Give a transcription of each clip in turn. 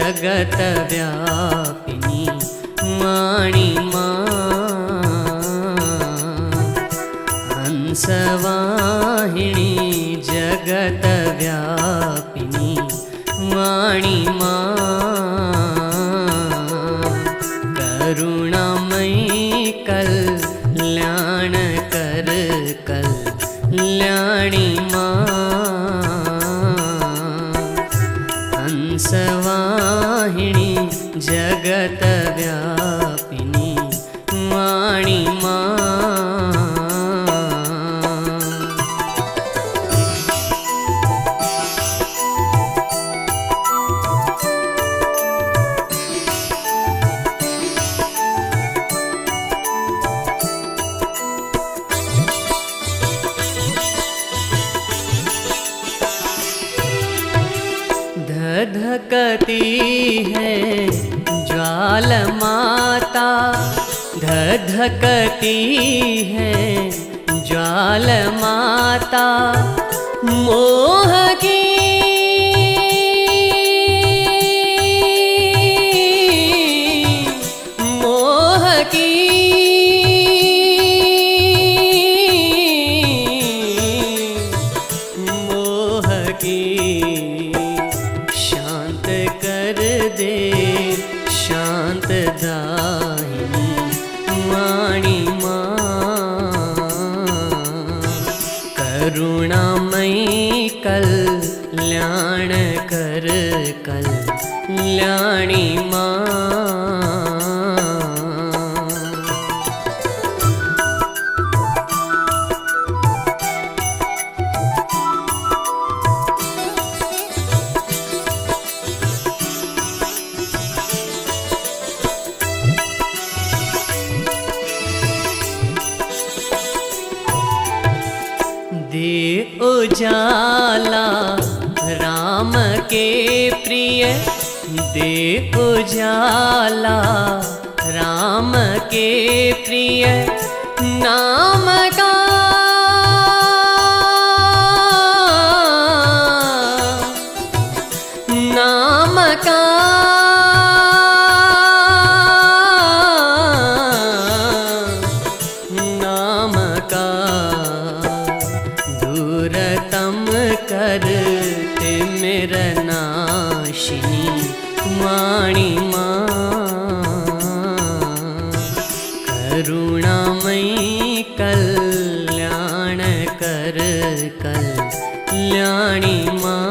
जगत व्यापिनी वाणी मां हंसवाहिनी जगत व्यापिनी वाणी मां करुणामयी कल्याण कर कल्याणी मां हंसवाहिनी जगत व्यापिनी वाणी मां धधकती है ज्वाल माता धधकती है ज्वाल माता मोह की मोह की मोह की शांत कर दे शांत दाहिनी वाणी मां करुणामयी कल्याण कर कल्याणी मां दे उजाला राम के प्रिय दे उजाला राम के प्रिय नाम का नाम का नाम का दूरतम करते मेरा नाशिनी वाणी मां करुणामयी कल्याण कर कल्याणी मां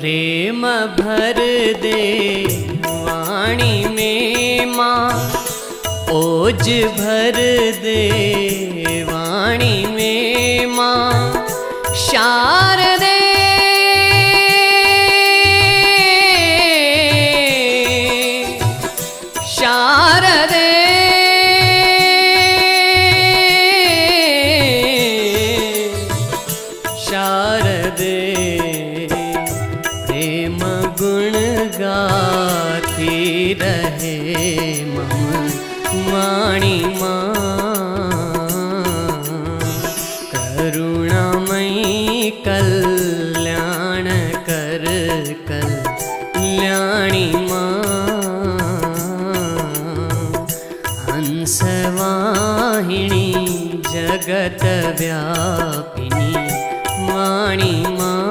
प्रेम भर दे वाणी में मां ओज भर दे वाणी में मां शारदे शारदे शारदे प्रेम गुण गाती रहे मम वाणी मां करुणामयी कल्याण कर कल्याणी मां हंसवाहिनी जगत व्यापिनी वाणी मां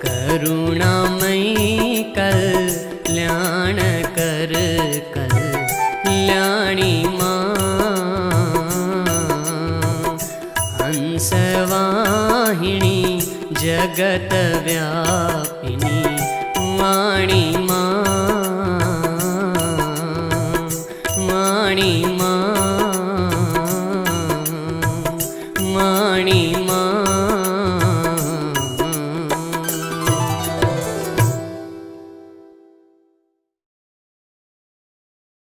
करुणामयी कल्याण कर कल्याणी मां हंसवाहिनी जगत व्यापिनी